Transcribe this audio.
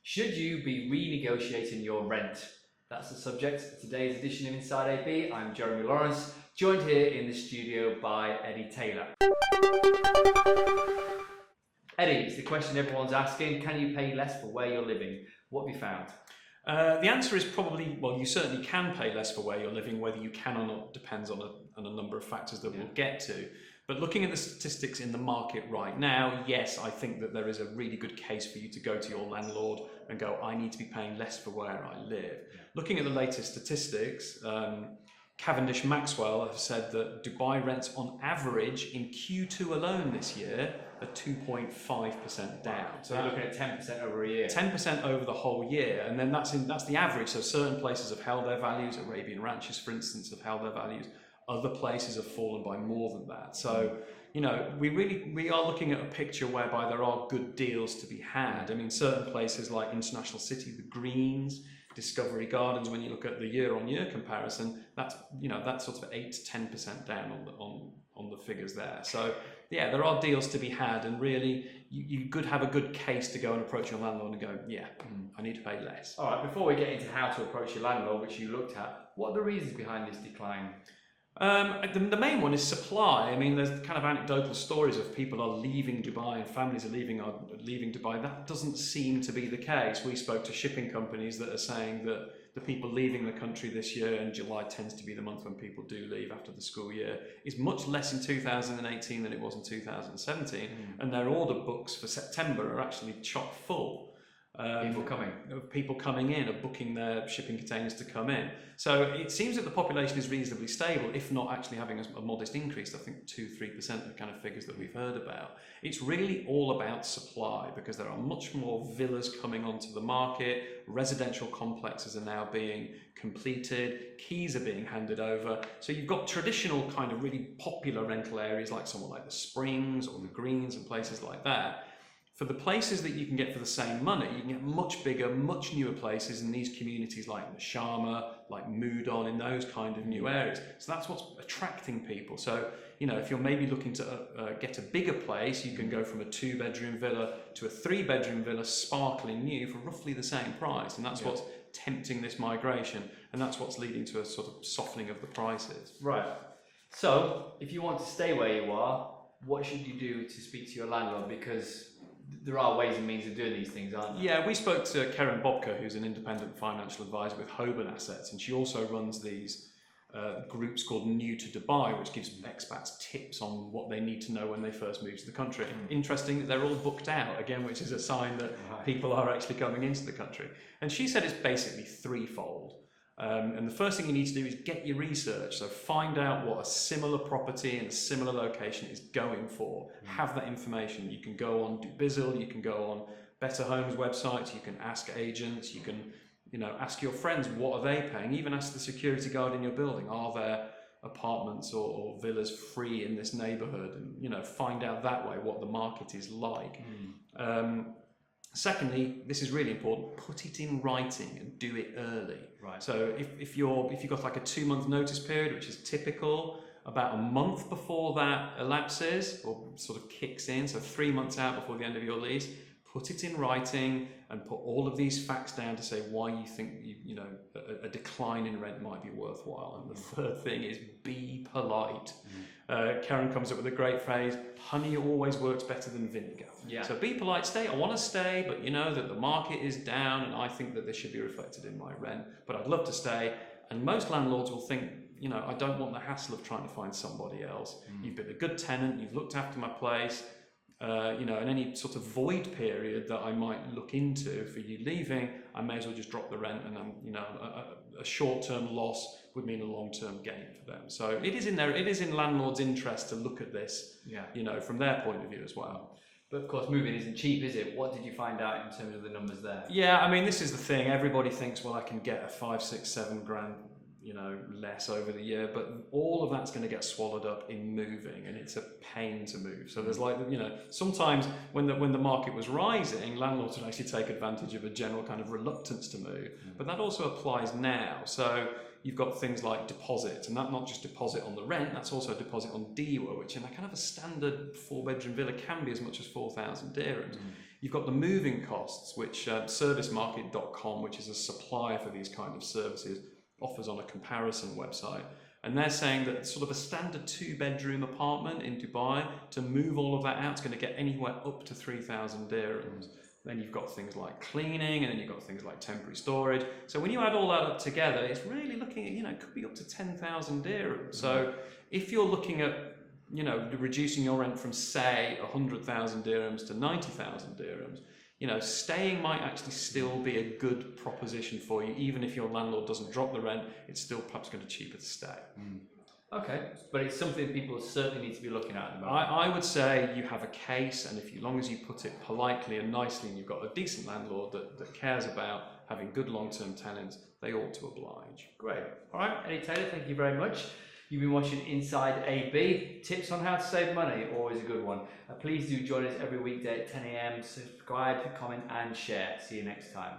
Should you be renegotiating your rent? That's the subject of today's edition of Inside AB. I'm Jeremy Lawrence, joined here in the studio by Eddie Taylor. Eddie, it's the question everyone's asking. Can you pay less for where you're living? What have you found? The answer is probably, well, you certainly can pay less for where you're living. Whether you can or not depends on a number of factors that we'll get to. But looking at the statistics in the market right now, yes, I think that there is a really good case for you to go to your landlord and go, I need to be paying less for where I live. Looking at the latest statistics, Cavendish Maxwell have said that Dubai rents on average in Q2 alone this year are 2.5% down. So you're looking at 10% over a year. 10% over the whole year, and then that's the average. So certain places have held their values. Arabian Ranches, for instance, have held their values. Other places have fallen by more than that. So, we are looking at a picture whereby there are good deals to be had. I mean, certain places like International City, the Greens, Discovery Gardens, when you look at the year-on-year comparison, that's sort of 8 to 10% down on the figures there. So yeah, there are deals to be had, and really you could have a good case to go and approach your landlord and go, I need to pay less. All right, before we get into how to approach your landlord, which you looked at, what are the reasons behind this decline? The main one is supply. I mean, there's kind of anecdotal stories of people are leaving Dubai and families are leaving Dubai. That doesn't seem to be the case. We spoke to shipping companies that are saying that the people leaving the country this year, and July tends to be the month when people do leave after the school year, is much less in 2018 than it was in 2017. And their order books for September are actually chock full. People coming in are booking their shipping containers to come in. So it seems that the population is reasonably stable, if not actually having a modest increase. I think 2-3% are the kind of figures that we've heard about. It's really all about supply, because there are much more villas coming onto the market. Residential complexes are now being completed. Keys are being handed over. So you've got traditional kind of really popular rental areas like somewhere like the Springs or the Greens and places like that. For the places that you can get for the same money, you can get much bigger, much newer places in these communities like Nshama, like Mudon, in those kind of new areas. So that's what's attracting people. So, if you're maybe looking to get a bigger place, you can go from a 2-bedroom villa to a 3-bedroom villa, sparkling new, for roughly the same price. And that's what's tempting this migration. And that's what's leading to a sort of softening of the prices. Right. So, if you want to stay where you are, what should you do to speak to your landlord? Because there are ways and means of doing these things, aren't there? Yeah, we spoke to Karen Bobka, who's an independent financial advisor with Hoban Assets, and she also runs these groups called New to Dubai, which gives expats tips on what they need to know when they first move to the country. Interesting that they're all booked out, again, which is a sign that people are actually coming into the country. And she said it's basically threefold. And the first thing you need to do is get your research. So find out what a similar property in a similar location is going for. Have that information. You can go on Dubizzle, you can go on Better Homes websites, you can ask agents, you can ask your friends, what are they paying? Even ask the security guard in your building, are there apartments or villas free in this neighborhood? And find out that way what the market is like. Secondly, this is really important, put it in writing and do it early. Right. So if you've got like a 2-month notice period, which is typical, about a month before that elapses or sort of kicks in, so 3 months out before the end of your lease, put it in writing and put all of these facts down to say why you think a decline in rent might be worthwhile. And the third thing is be polite. Karen comes up with a great phrase, honey always works better than vinegar. Yeah. So be polite, stay, I want to stay, but that the market is down and I think that this should be reflected in my rent, but I'd love to stay. And most landlords will think, I don't want the hassle of trying to find somebody else. You've been a good tenant, you've looked after my place, and any sort of void period that I might look into for you leaving, I may as well just drop the rent, and a short-term loss would mean a long-term gain for them. So it is in landlords' interest to look at this, from their point of view as well. But of course, moving isn't cheap, is it? What did you find out in terms of the numbers there? Yeah, I mean, this is the thing. Everybody thinks, well, I can get a 5, 6, 7 grand less over the year, but all of that's going to get swallowed up in moving, and it's a pain to move. So there's sometimes when the market was rising, landlords would actually take advantage of a general kind of reluctance to move, but that also applies now. So you've got things like deposits, and that's not just deposit on the rent, that's also deposit on DIWA, which in a kind of a standard 4-bedroom villa can be as much as 4,000 dirhams. You've got the moving costs, which servicemarket.com, which is a supplier for these kind of services, offers on a comparison website. And they're saying that sort of a standard 2-bedroom apartment in Dubai, to move all of that out, is going to get anywhere up to 3,000 dirhams. Then you've got things like cleaning, and then you've got things like temporary storage. So when you add all that up together, it's really looking at, it could be up to 10,000 dirhams. So if you're looking at, reducing your rent from, say, 100,000 dirhams to 90,000 dirhams, staying might actually still be a good proposition for you. Even if your landlord doesn't drop the rent, it's still perhaps going to be cheaper to stay. Okay, but it's something people certainly need to be looking at the moment. I would say you have a case, and as long as you put it politely and nicely, and you've got a decent landlord that cares about having good long-term tenants, they ought to oblige. Great. All right, Eddie Taylor, thank you very much. You've been watching Inside AB. Tips on how to save money, always a good one. Please do join us every weekday at 10 AM. Subscribe, comment and share. See you next time.